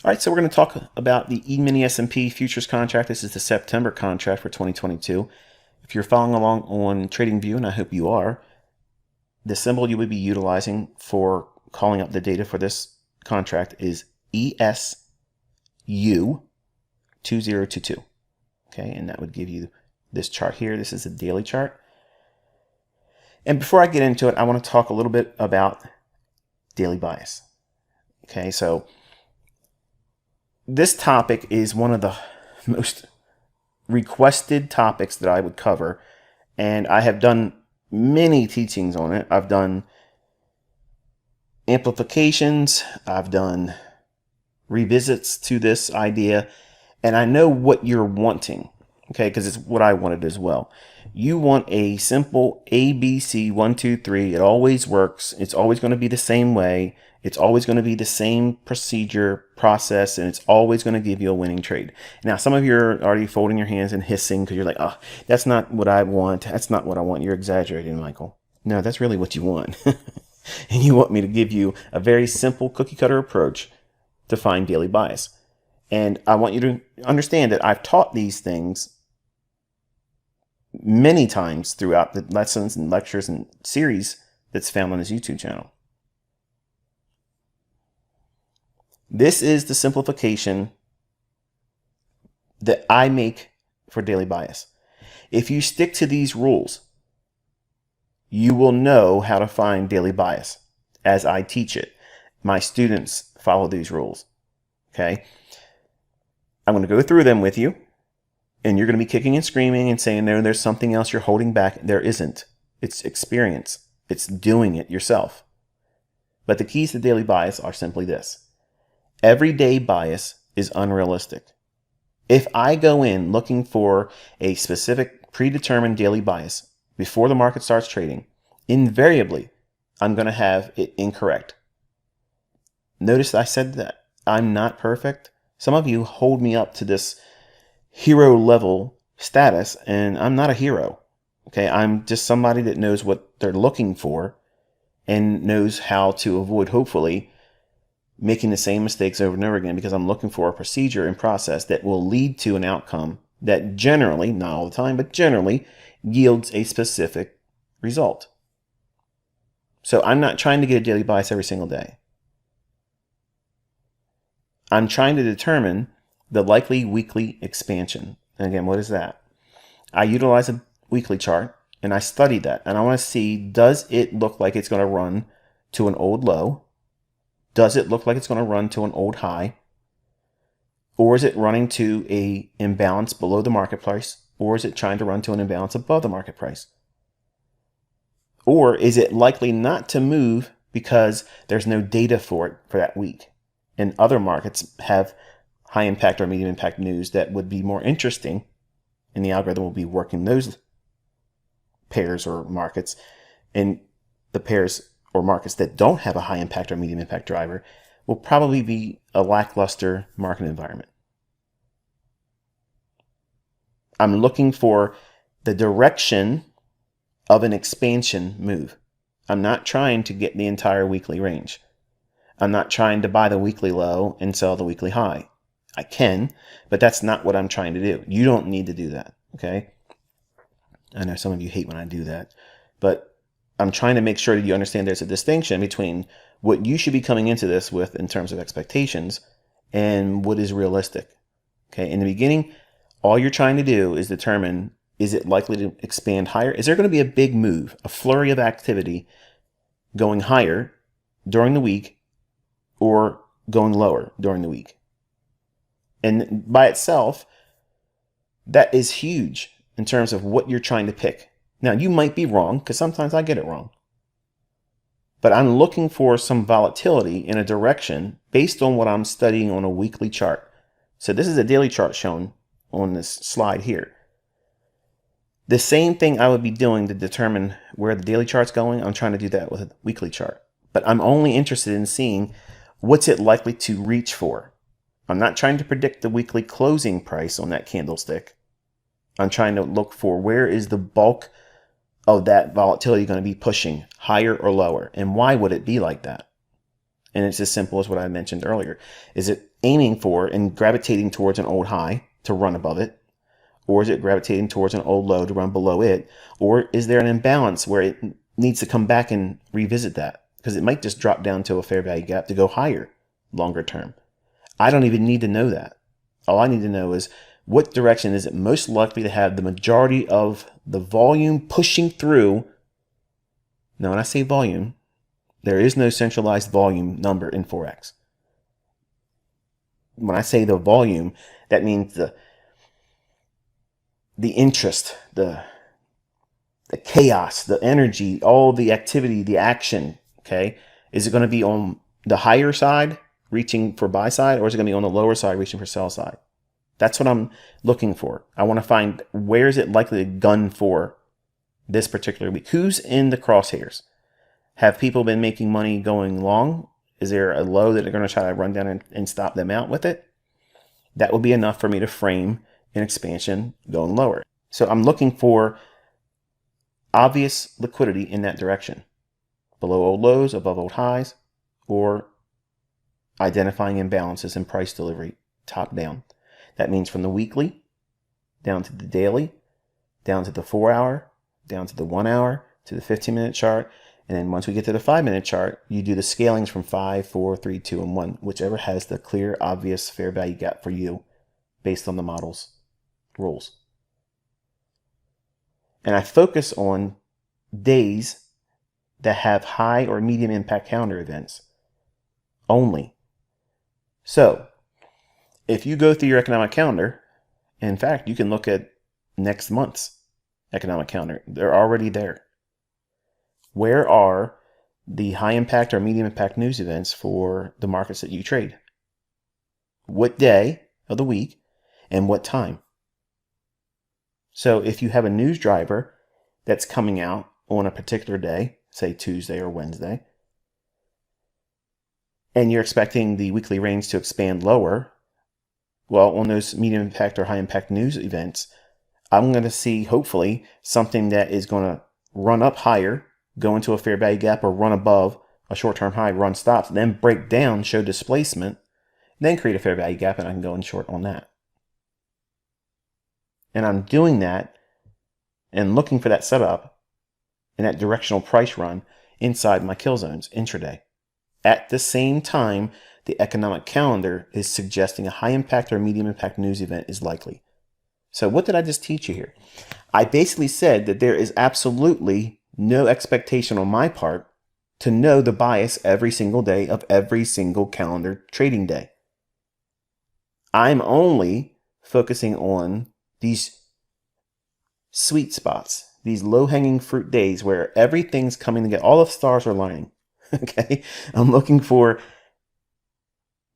All right, so we're going to talk about the E-mini S&P futures contract. This is the September contract for 2022. If you're following along on TradingView, and I hope you are, the symbol you would be utilizing for calling up the data for this contract is ESU 2022. Okay, and that would give you this chart here. This is a daily chart. And before I get into it, I want to talk a little bit about daily bias. Okay, so this topic is one of the most requested topics that I would cover, and I have done many teachings on it. I've done amplifications, I've done revisits to this idea, and I know what you're wanting, okay, because it's what I wanted as well. You want a simple ABC 1, 2, 3. It always works. It's always going to be the same way. It's always going to be the same procedure, process, and it's always going to give you a winning trade. Now, some of you are already folding your hands and hissing because you're like, oh, that's not what I want. That's not what I want. You're exaggerating, Michael. No, that's really what you want. And you want me to give you a very simple cookie cutter approach to find daily bias. And I want you to understand that I've taught these things many times throughout the lessons and lectures and series that's found on this YouTube channel. This is the simplification that I make for daily bias. If you stick to these rules, you will know how to find daily bias as I teach it. My students follow these rules. Okay? I'm going to go through them with you, and you're going to be kicking and screaming and saying, no, there's something else you're holding back. There isn't. It's experience. It's doing it yourself. But the keys to daily bias are simply this. Everyday bias is unrealistic. If I go in looking for a specific predetermined daily bias before the market starts trading, invariably, I'm going to have it incorrect. Notice I said that I'm not perfect. Some of you hold me up to this hero level status, and I'm not a hero. Okay, I'm just somebody that knows what they're looking for and knows how to avoid, hopefully, making the same mistakes over and over again, because I'm looking for a procedure and process that will lead to an outcome that generally, not all the time, but generally yields a specific result. So I'm not trying to get a daily bias every single day. I'm trying to determine the likely weekly expansion. And again, what is that? I utilize a weekly chart and I study that, and I want to see, does it look like it's going to run to an old low? Does it look like it's going to run to an old high? Or is it running to an imbalance below the market price? Or is it trying to run to an imbalance above the market price? Or is it likely not to move because there's no data for it for that week? And other markets have high impact or medium impact news that would be more interesting, and the algorithm will be working those pairs or markets. And the pairs or markets that don't have a high impact or medium impact driver will probably be a lackluster market environment. I'm looking for the direction of an expansion move. I'm not trying to get the entire weekly range. I'm not trying to buy the weekly low and sell the weekly high. I can, but that's not what I'm trying to do. You don't need to do that, okay? I know some of you hate when I do that, but I'm trying to make sure that you understand there's a distinction between what you should be coming into this with in terms of expectations and what is realistic. Okay, in the beginning, all you're trying to do is determine, is it likely to expand higher? Is there going to be a big move, a flurry of activity going higher during the week or going lower during the week? And by itself, that is huge in terms of what you're trying to pick. Now, you might be wrong, because sometimes I get it wrong. But I'm looking for some volatility in a direction based on what I'm studying on a weekly chart. So this is a daily chart shown on this slide here. The same thing I would be doing to determine where the daily chart's going, I'm trying to do that with a weekly chart. But I'm only interested in seeing what's it likely to reach for. I'm not trying to predict the weekly closing price on that candlestick. I'm trying to look for where is the bulk of that volatility going to be pushing, higher or lower, and why would it be like that? And it's as simple as what I mentioned earlier. Is it aiming for and gravitating towards an old high to run above it? Or is it gravitating towards an old low to run below it? Or is there an imbalance where it needs to come back and revisit that? Because it might just drop down to a fair value gap to go higher longer term. I don't even need to know that. All I need to know is what direction is it most likely to have the majority of the volume pushing through. Now, when I say volume, there is no centralized volume number in forex. When I say the volume, that means the interest, the chaos, the energy, all the activity, the action. Okay, is it going to be on the higher side, reaching for buy side, or is it going to be on the lower side, reaching for sell side? That's what I'm looking for. I want to find where is it likely to gun for this particular week. Who's in the crosshairs? Have people been making money going long? Is there a low that they're going to try to run down and stop them out with it? That will be enough for me to frame an expansion going lower. So I'm looking for obvious liquidity in that direction. Below old lows, above old highs, or identifying imbalances in price delivery top down. That means from the weekly down to the daily, down to the 4 hour, down to the 1 hour, to the 15-minute chart. And then once we get to the 5-minute chart, you do the scalings from 5, 4, 3, 2, and 1, whichever has the clear, obvious fair value gap for you based on the model's rules. And I focus on days that have high or medium impact calendar events only. So if you go through your economic calendar, in fact, you can look at next month's economic calendar. They're already there. Where are the high impact or medium impact news events for the markets that you trade? What day of the week and what time? So if you have a news driver that's coming out on a particular day, say Tuesday or Wednesday, and you're expecting the weekly range to expand lower, well, on those medium impact or high impact news events, I'm going to see hopefully something that is going to run up higher, go into a fair value gap, or run above a short-term high, run stops, then break down, show displacement, then create a fair value gap, and I can go in short on that. And I'm doing that and looking for that setup and that directional price run inside my kill zones intraday. At the same time, the economic calendar is suggesting a high impact or medium impact news event is likely. So what did I just teach you here? I basically said that there is absolutely no expectation on my part to know the bias every single day of every single calendar trading day. I'm only focusing on these sweet spots, these low-hanging fruit days where everything's coming together, all the stars are lining. Okay, I'm looking for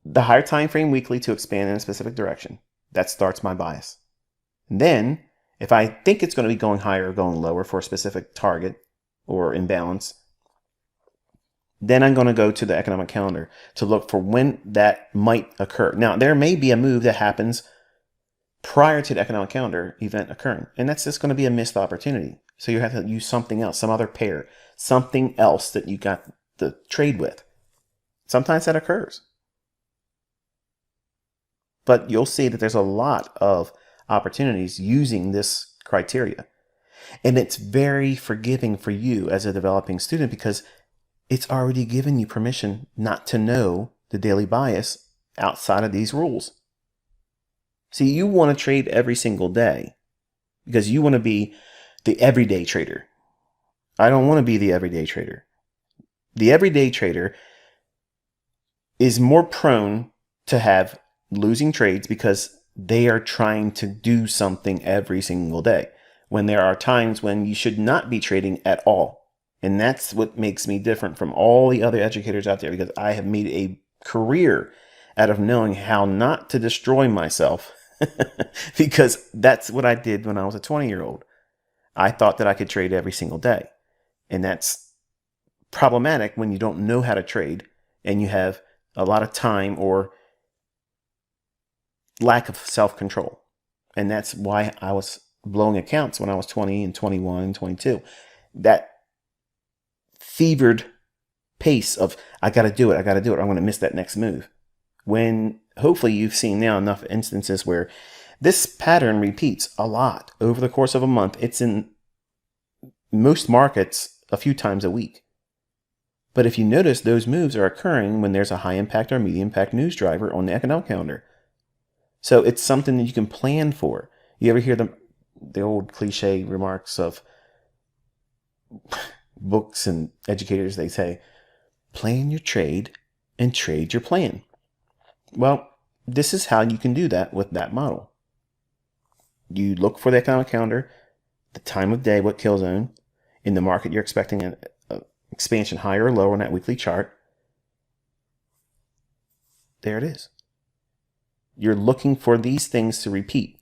the higher time frame weekly to expand in a specific direction. That starts my bias. And then, if I think it's going to be going higher or going lower for a specific target or imbalance, then I'm going to go to the economic calendar to look for when that might occur. Now, there may be a move that happens prior to the economic calendar event occurring, and that's just going to be a missed opportunity. So you have to use something else, some other pair, something else that you got to trade with. Sometimes that occurs. But you'll see that there's a lot of opportunities using this criteria. And it's very forgiving for you as a developing student because it's already given you permission not to know the daily bias outside of these rules. See, you want to trade every single day because you want to be the everyday trader. I don't want to be the everyday trader. The everyday trader is more prone to have losing trades because they are trying to do something every single day when there are times when you should not be trading at all. And that's what makes me different from all the other educators out there because I have made a career out of knowing how not to destroy myself because that's what I did when I was a 20-year-old. I thought that I could trade every single day. And that's problematic when you don't know how to trade and you have a lot of time or lack of self-control. And that's why I was blowing accounts when I was 20 and 21 and 22. That fevered pace of, I got to do it, I'm going to miss that next move. When hopefully you've seen now enough instances where this pattern repeats a lot over the course of a month. It's in most markets a few times a week. But if you notice, those moves are occurring when there's a high impact or medium impact news driver on the economic calendar. So it's something that you can plan for. You ever hear the old cliche remarks of books and educators? They say, plan your trade and trade your plan. Well, this is how you can do that with that model. You look for the economic calendar, the time of day, what kill zone. In the market, you're expecting an expansion higher or lower on that weekly chart. There it is. You're looking for these things to repeat.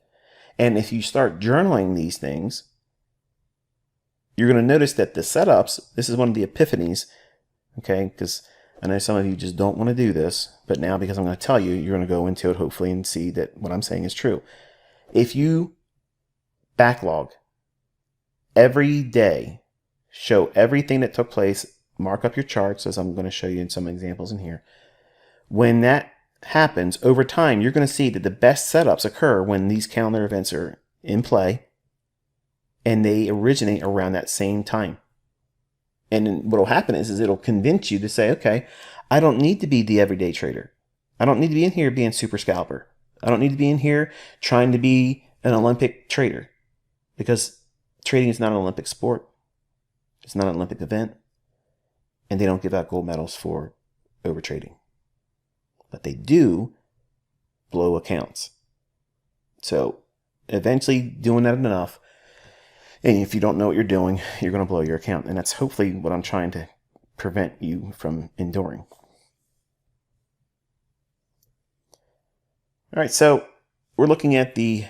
And if you start journaling these things, you're going to notice that the setups, this is one of the epiphanies, okay? Because I know some of you just don't want to do this, but now because I'm going to tell you, you're going to go into it hopefully and see that what I'm saying is true. If you backlog every day, show everything that took place, mark up your charts, as I'm going to show you in some examples in here. When that happens, over time, you're going to see that the best setups occur when these calendar events are in play and they originate around that same time. And what will happen is it'll convince you to say, okay, I don't need to be the everyday trader. I don't need to be in here being super scalper. I don't need to be in here trying to be an Olympic trader, because trading is not an Olympic sport. It's not an Olympic event. And they don't give out gold medals for overtrading. But they do blow accounts. So eventually doing that enough, and if you don't know what you're doing, you're going to blow your account. And that's hopefully what I'm trying to prevent you from enduring. All right, so we're looking at the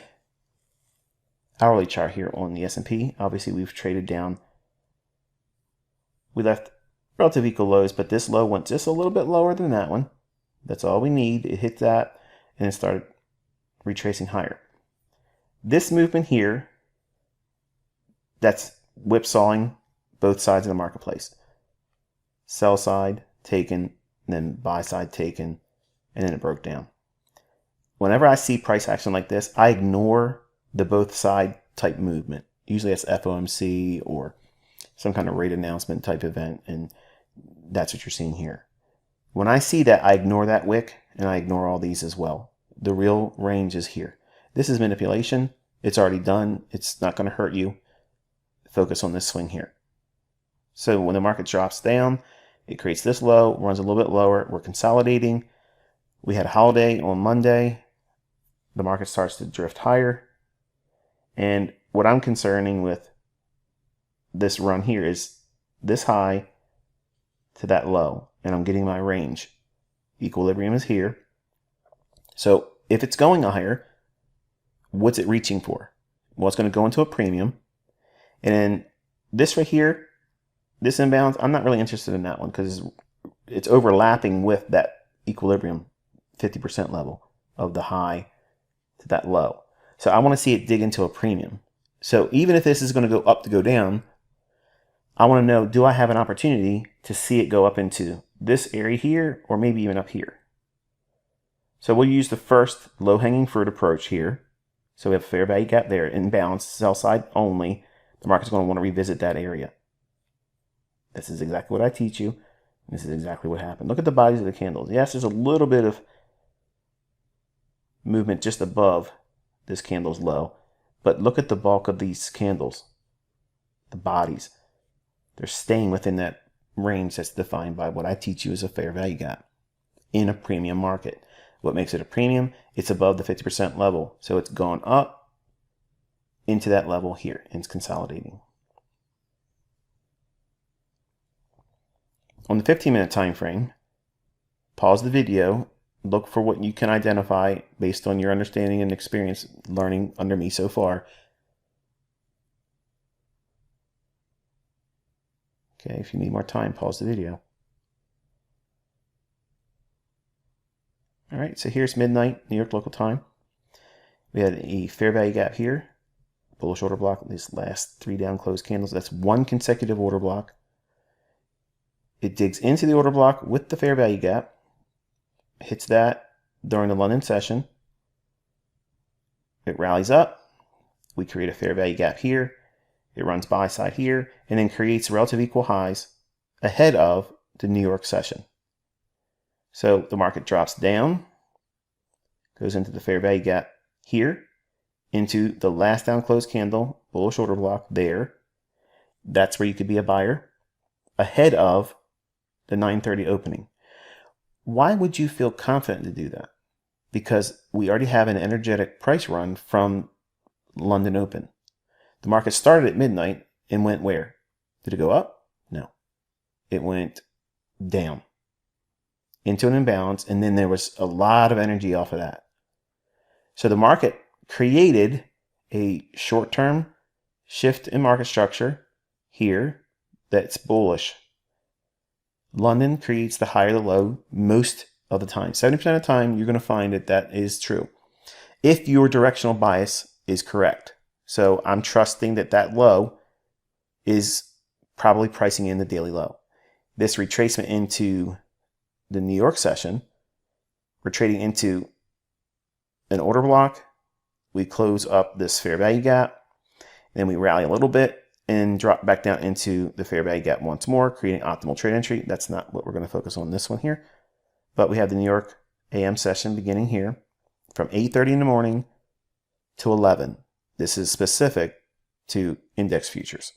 hourly chart here on the S&P. Obviously, we've traded down. We left relatively equal lows, but this low went just a little bit lower than that one. That's all we need. It hit that and it started retracing higher. This movement here, that's whipsawing both sides of the marketplace. Sell side taken, and then buy side taken, and then it broke down. Whenever I see price action like this, I ignore the both side type movement. Usually it's FOMC or some kind of rate announcement type event, and that's what you're seeing here. When I see that, I ignore that wick, and I ignore all these as well. The real range is here. This is manipulation. It's already done. It's not going to hurt you. Focus on this swing here. So when the market drops down, it creates this low, runs a little bit lower. We're consolidating. We had a holiday on Monday. The market starts to drift higher. And what I'm concerning with this run here is this high to that low. And I'm getting my range. Equilibrium is here. So if it's going higher, what's it reaching for? Well, it's going to go into a premium. And then this right here, this imbalance, I'm not really interested in that one because it's overlapping with that equilibrium 50% level of the high to that low. So I want to see it dig into a premium. So even if this is going to go up to go down, I want to know, do I have an opportunity to see it go up into this area here or maybe even up here? So we'll use the first low-hanging fruit approach here. So we have a fair value gap there, imbalance, sell side only. The market's going to want to revisit that area. This is exactly what I teach you. This is exactly what happened. Look at the bodies of the candles. Yes, there's a little bit of movement just above this candle's low. But look at the bulk of these candles. The bodies. They're staying within that range that's defined by what I teach you as a fair value gap in a premium market. What makes it a premium? It's above the 50% level. So it's gone up into that level here and it's consolidating. On the 15-minute time frame, pause the video, look for what you can identify based on your understanding and experience learning under me so far. Okay, if you need more time, pause the video. All right, so here's midnight, New York local time. We had a fair value gap here, bullish order block, these last 3 down closed candles. That's one consecutive order block. It digs into the order block with the fair value gap, hits that during the London session. It rallies up. We create a fair value gap here. It runs buy side here, and then creates relative equal highs ahead of the New York session. So the market drops down, goes into the fair value gap here, into the last down close candle, bullish order block there. That's where you could be a buyer ahead of the 9:30 opening. Why would you feel confident to do that? Because we already have an energetic price run from London Open. The market started at midnight and went where? Did it go up? No. It went down into an imbalance, and then there was a lot of energy off of that. So the market created a short-term shift in market structure here that's bullish. London creates the high or the low most of the time. 70% of the time, you're going to find that that is true if your directional bias is correct. So I'm trusting that that low is probably pricing in the daily low. This retracement into the New York session, we're trading into an order block. We close up this fair value gap, then we rally a little bit and drop back down into the fair value gap once more, creating optimal trade entry. That's not what we're going to focus on this one here. But we have the New York AM session beginning here from 8:30 in the morning to 11. This is specific to index futures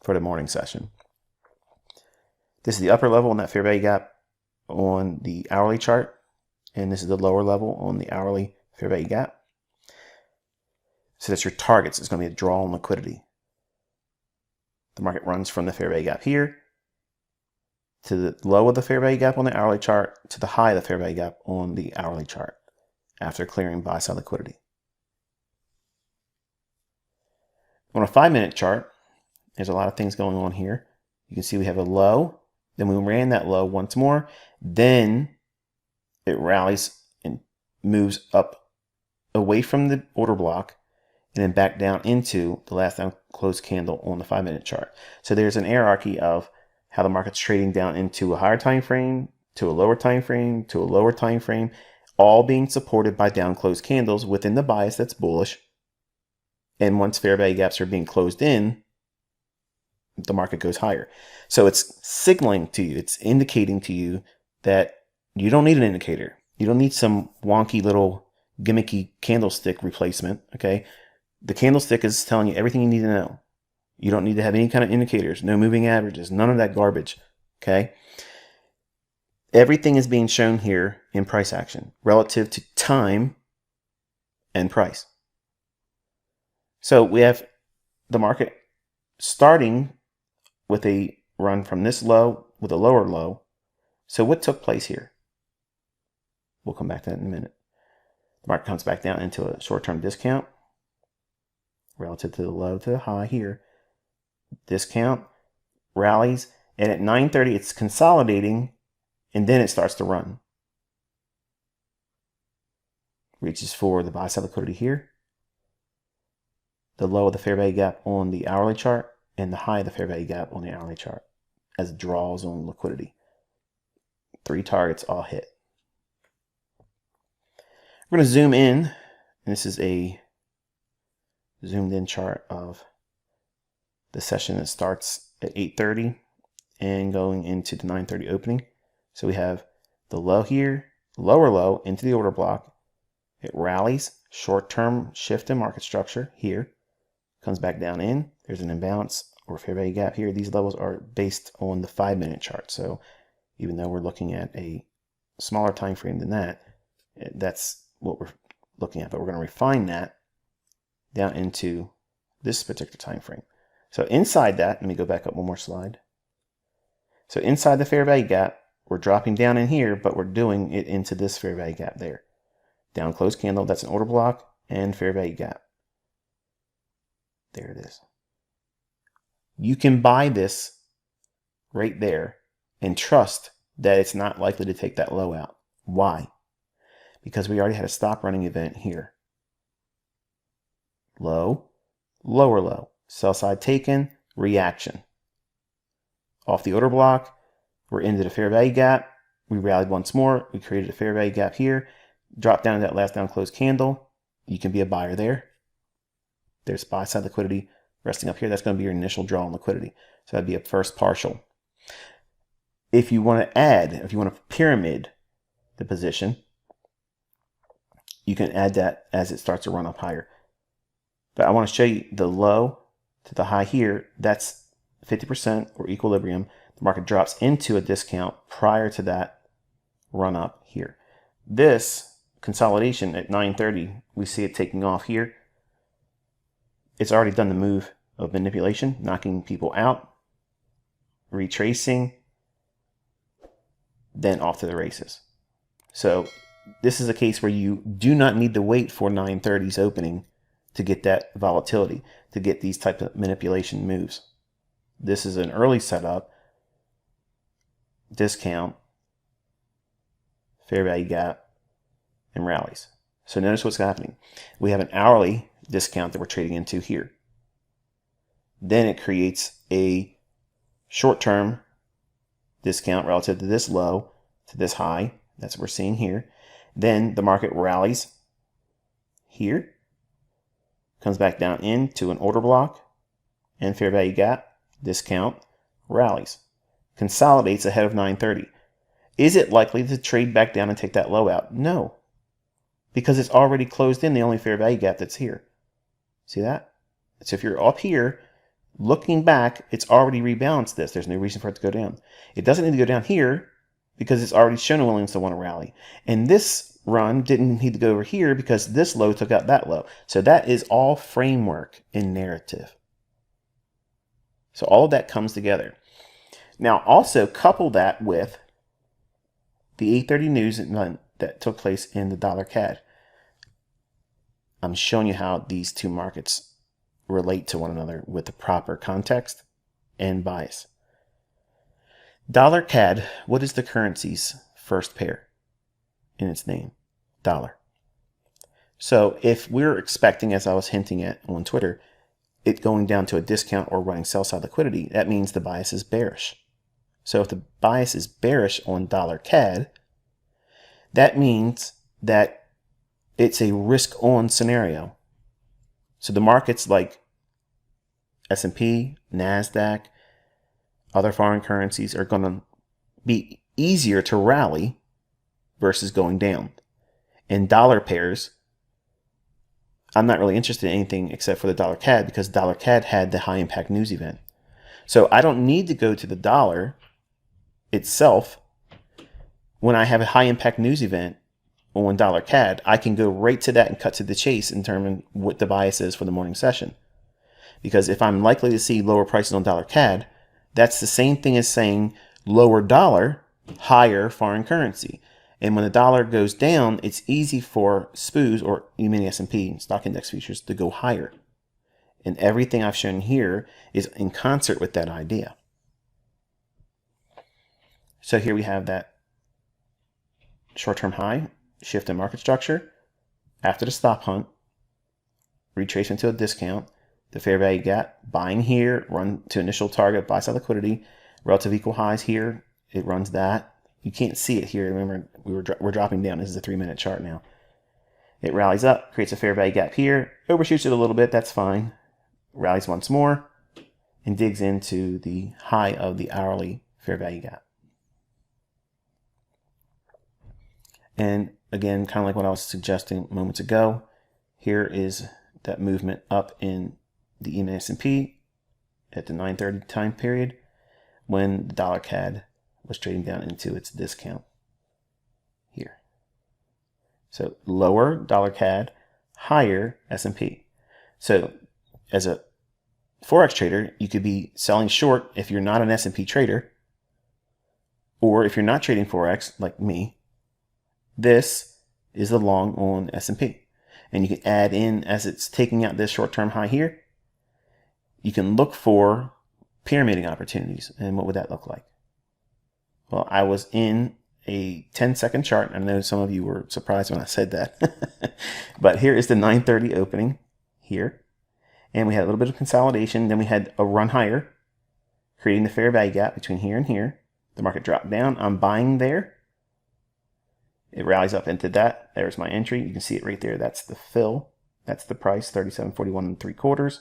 for the morning session. This is the upper level on that fair value gap on the hourly chart, and this is the lower level on the hourly fair value gap. So that's your targets. It's going to be a draw on liquidity. The market runs from the fair value gap here to the low of the fair value gap on the hourly chart to the high of the fair value gap on the hourly chart after clearing buy side liquidity. On a 5-minute chart, there's a lot of things going on here. You can see we have a low, then we ran that low once more, then it rallies and moves up away from the order block and then back down into the last down close candle on the 5-minute chart. So there's an hierarchy of how the market's trading down into a higher time frame, to a lower time frame, to a lower time frame, all being supported by down close candles within the bias that's bullish. And once fair value gaps are being closed in, the market goes higher. So it's signaling to you, it's indicating to you that you don't need an indicator. You don't need some wonky little gimmicky candlestick replacement, okay? The candlestick is telling you everything you need to know. You don't need to have any kind of indicators, no moving averages, none of that garbage, okay? Everything is being shown here in price action relative to time and price. So we have the market starting with a run from this low with a lower low. So what took place here? We'll come back to that in a minute. The market comes back down into a short-term discount relative to the low to the high here. Discount, rallies, and at 9:30 it's consolidating, and then it starts to run. Reaches for the buy side liquidity here, the low of the fair value gap on the hourly chart, and the high of the fair value gap on the hourly chart as it draws on liquidity. 3 targets all hit. We're going to zoom in, and this is a zoomed in chart of the session that starts at 8:30 and going into the 9:30 opening. So we have the low here, lower low into the order block. It rallies, short-term shift in market structure here, comes back down in. There's an imbalance or fair value gap here. These levels are based on the 5-minute chart. So even though we're looking at a smaller time frame than that, that's what we're looking at. But we're going to refine that down into this particular time frame. So inside that, let me go back up one more slide. So inside the fair value gap, we're dropping down in here, but we're doing it into this fair value gap there. Down close candle, that's an order block and fair value gap. There it is. You can buy this right there and trust that it's not likely to take that low out. Why? Because we already had a stop running event here. Low, lower low, sell side taken, reaction. Off the order block, We're into the fair value gap. We rallied once more. We created a fair value gap here. Drop down to that last down close candle. You can be a buyer there. There's buy side liquidity resting up here. That's going to be your initial draw on liquidity. So that'd be a first partial. If you want to add, if you want to pyramid the position, you can add that as it starts to run up higher. But I want to show you the low to the high here. That's 50% or equilibrium. The market drops into a discount prior to that run up here. This consolidation at 9:30, we see it taking off here. It's already done the move of manipulation, knocking people out, retracing, then off to the races. So this is a case where you do not need to wait for 9:30's opening to get that volatility, to get these types of manipulation moves. This is an early setup, discount, fair value gap, and rallies. So notice what's happening. We have an hourly discount that we're trading into here. Then it creates a short-term discount relative to this low, to this high. That's what we're seeing here. Then the market rallies here, comes back down into an order block and fair value gap, discount, rallies, consolidates ahead of 9:30. Is it likely to trade back down and take that low out? No, because it's already closed in the only fair value gap that's here. See that? So if you're up here, looking back, it's already rebalanced this. There's no reason for it to go down. It doesn't need to go down here because it's already shown a willingness to want to rally. And this run didn't need to go over here because this low took out that low. So that is all framework in narrative. So all of that comes together. Now also couple that with the 8:30 news that took place in the dollar CAD. I'm showing you how these two markets relate to one another with the proper context and bias. Dollar CAD, what is the currency's first pair in its name? Dollar. So if we're expecting, as I was hinting at on Twitter, it going down to a discount or running sell side liquidity, that means the bias is bearish. So if the bias is bearish on dollar CAD, that means that it's a risk on scenario. So the markets like S&P, NASDAQ, other foreign currencies are going to be easier to rally versus going down. In dollar pairs, I'm not really interested in anything except for the dollar CAD because dollar CAD had the high impact news event. So I don't need to go to the dollar itself. When I have a high impact news event on dollar CAD, I can go right to that and cut to the chase and determine what the bias is for the morning session. Because if I'm likely to see lower prices on dollar CAD, that's the same thing as saying lower dollar, higher foreign currency. And when the dollar goes down, it's easy for SPUs or E-mini S&P stock index futures to go higher. And everything I've shown here is in concert with that idea. So here we have that short-term high, shift in market structure, after the stop hunt, retracement to a discount, the fair value gap, buying here, run to initial target, buy side liquidity, relative equal highs here, it runs that. You can't see it here. Remember, we're dropping down. This is a 3-minute chart now. It rallies up, creates a fair value gap here, overshoots it a little bit, that's fine. Rallies once more, and digs into the high of the hourly fair value gap. And again, kind of like what I was suggesting moments ago, here is that movement up in the E-mini S&P at the 9:30 time period when the dollar CAD was trading down into its discount here. So lower dollar CAD, higher S&P. So as a forex trader, you could be selling short if you're not an S&P trader, or if you're not trading forex like me, this is the long on S&P. And you can add in, as it's taking out this short-term high here, you can look for pyramiding opportunities. And what would that look like? Well, I was in a 10-second chart. I know some of you were surprised when I said that. But here is the 9:30 opening here. And we had a little bit of consolidation. Then we had a run higher, creating the fair value gap between here and here. The market dropped down. I'm buying there. It rallies up into that. There's my entry. You can see it right there. That's the fill. That's the price, 37.41 3/4.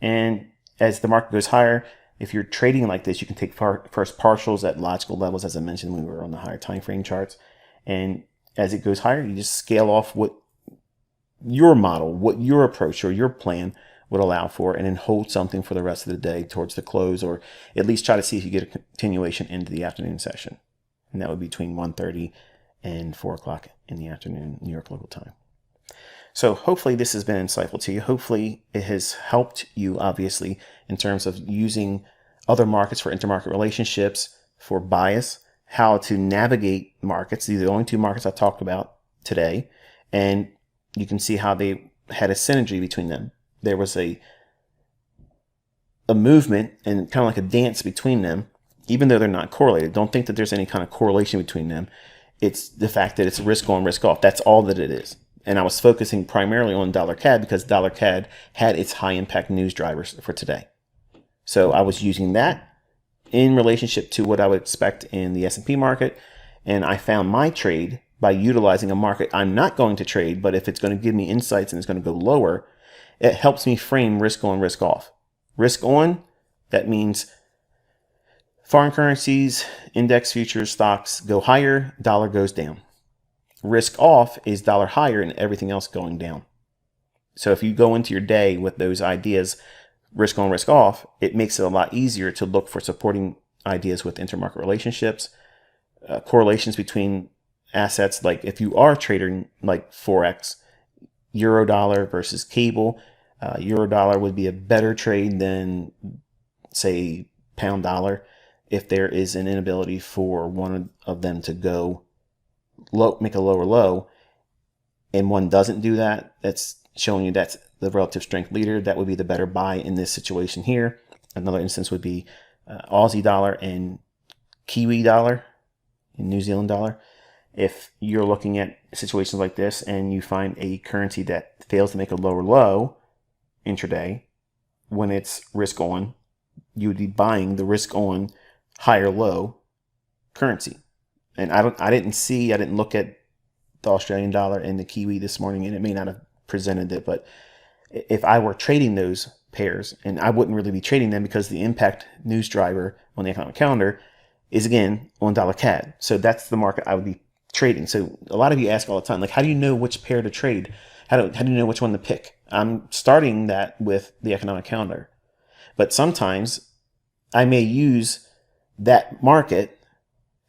And as the market goes higher, if you're trading like this, you can take first partials at logical levels, as I mentioned when we were on the higher time frame charts. And as it goes higher, you just scale off what your model, what your approach or your plan would allow for, and then hold something for the rest of the day towards the close, or at least try to see if you get a continuation into the afternoon session. And that would be between 1:30 and 4 o'clock in the afternoon, New York local time. So hopefully this has been insightful to you. Hopefully it has helped you, obviously, in terms of using other markets for intermarket relationships, for bias, how to navigate markets. These are the only two markets I talked about today. And you can see how they had a synergy between them. There was a movement and kind of like a dance between them, even though they're not correlated. Don't think that there's any kind of correlation between them. It's the fact that it's risk on, risk off. That's all that it is. And I was focusing primarily on dollar CAD because dollar CAD had its high impact news drivers for today. So I was using that in relationship to what I would expect in the S&P market. And I found my trade by utilizing a market I'm not going to trade, but if it's going to give me insights and it's going to go lower, it helps me frame risk on, risk off. Risk on, that means foreign currencies, index futures, stocks go higher, dollar goes down. Risk off is dollar higher and everything else going down. So if you go into your day with those ideas, risk on, risk off, it makes it a lot easier to look for supporting ideas with intermarket relationships, correlations between assets. Like if you are trading like forex, euro dollar versus cable, euro dollar would be a better trade than, say, pound dollar if there is an inability for one of them to go low, make a lower low, and one doesn't do that. That's showing you that's the relative strength leader. That would be the better buy in this situation here. Another instance would be Aussie dollar and Kiwi dollar, New Zealand dollar. If you're looking at situations like this and you find a currency that fails to make a lower low intraday, when it's risk on, you would be buying the risk on higher low currency. And I didn't look at the Australian dollar and the Kiwi this morning, and it may not have presented it, but if I were trading those pairs, and I wouldn't really be trading them because the impact news driver on the economic calendar is again on dollar CAD. So that's the market I would be trading. So a lot of you ask all the time, like, how do you know which pair to trade? How do you know which one to pick? I'm starting that with the economic calendar. But sometimes I may use that market.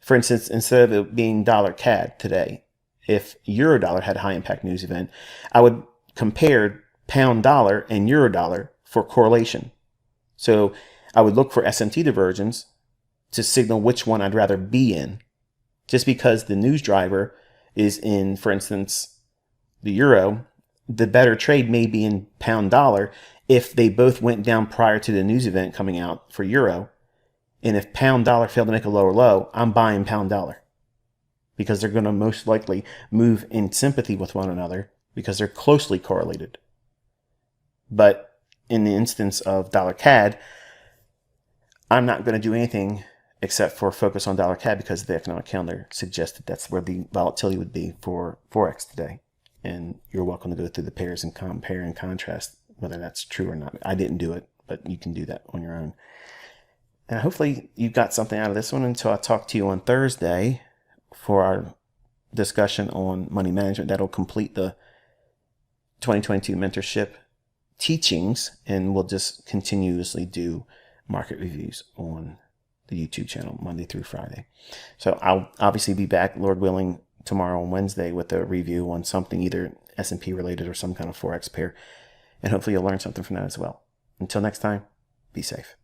For instance, instead of it being dollar CAD today, if euro dollar had a high impact news event, I would compare pound dollar and euro dollar for correlation. So I would look for SMT divergence to signal which one I'd rather be in. Just because the news driver is in, for instance, the euro, the better trade may be in pound dollar if they both went down prior to the news event coming out for euro. And if pound dollar failed to make a lower low, I'm buying pound dollar because they're going to most likely move in sympathy with one another because they're closely correlated. But in the instance of dollar CAD, I'm not going to do anything except for focus on dollar CAD because the economic calendar suggested that's where the volatility would be for forex today. And you're welcome to go through the pairs and compare and contrast whether that's true or not. I didn't do it, but you can do that on your own. And hopefully you got something out of this one until I talk to you on Thursday for our discussion on money management. That'll complete the 2022 mentorship teachings, and we'll just continuously do market reviews on the YouTube channel Monday through Friday. So I'll obviously be back, Lord willing, tomorrow on Wednesday with a review on something either S&P related or some kind of forex pair. And hopefully you'll learn something from that as well. Until next time, be safe.